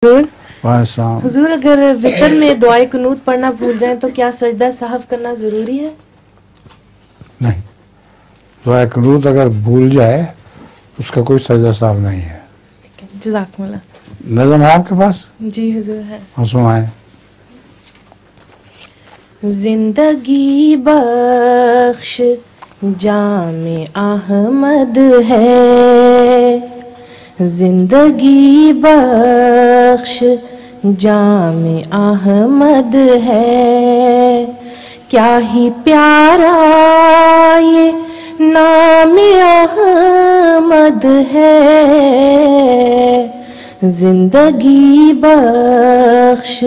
हुजूर अगर वितर में दुआए कुनूत पढ़ना भूल जाएं तो क्या सजदा सहव करना जरूरी है? नहीं, दुआए कुनूत अगर भूल जाए उसका कोई सजदा सहव नहीं है। जज़ाकुमुल्लाह। नज़म है आपके पास? जी हुजूर है। हाँ सुनाएं। जिंदगी बख्श जामे अहमद है, जिंदगी बख्श जामे अहमद है, क्या ही प्यारा ये नामे अहमद है, जिंदगी बख्श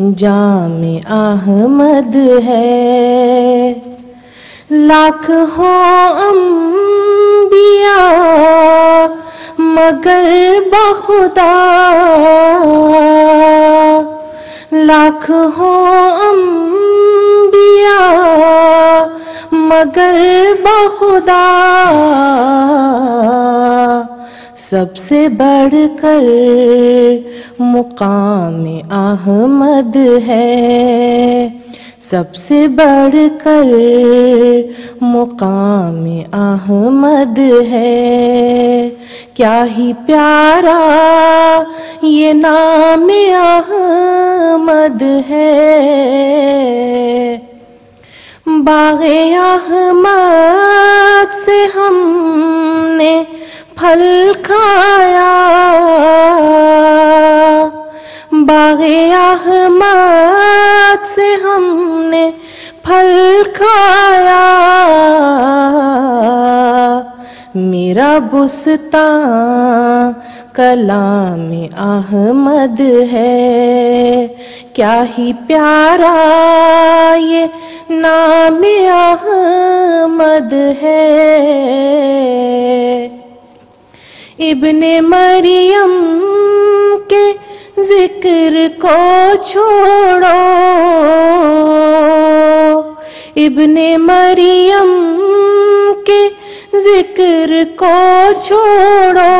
जामे अहमद है। लाख हो अंबिया मगर बखुदा, लाख हो अंबिया मगर बखुदा, सबसे बढ़कर मुकाम अहमद है, सबसे बढ़कर मुकाम अहमद है, क्या ही प्यारा ये नाम अहमद है। बाग़े अहमद से हमने फल खाया, बाग़े अहमद से हमने फल खाया, मेरा बुस्तां कलाम अहमद है, क्या ही प्यारा ये नाम अहमद है। इब्ने मरियम के जिक्र को छोड़ो, इब्ने मरियम के जिक्र को छोड़ो,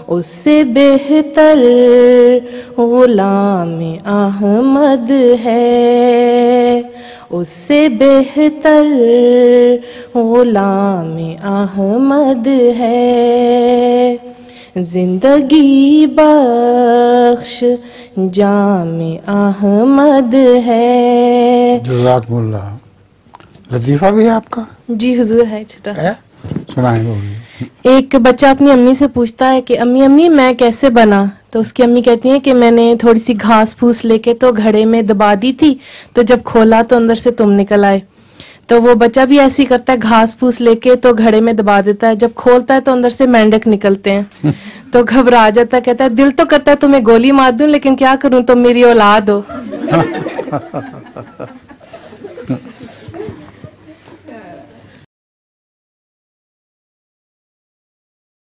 उससे बेहतर गुलाम अहमद है, उससे बेहतर गुलाम अहमद है, जिंदगी बख्श जामे अहमद है। जज़ाकुमुल्लाह। लतीफ़ा भी है आपका? जी हुजूर है, छोटा सा। सुनाएं। एक बच्चा अपनी अम्मी से पूछता है कि अम्मी अम्मी मैं कैसे बना, तो उसकी अम्मी कहती है कि मैंने थोड़ी सी घास फूस लेके तो घड़े में दबा दी थी, तो जब खोला तो अंदर से तुम निकल आए। तो वो बच्चा भी ऐसे ही करता है, घास फूस लेके तो घड़े में दबा देता है, जब खोलता है तो अंदर से मेंढक निकलते हैं। तो घबरा जाता है, कहता है दिल तो करता है तुम्हें गोली मार दूं, लेकिन क्या करूं, तुम मेरी औलाद हो।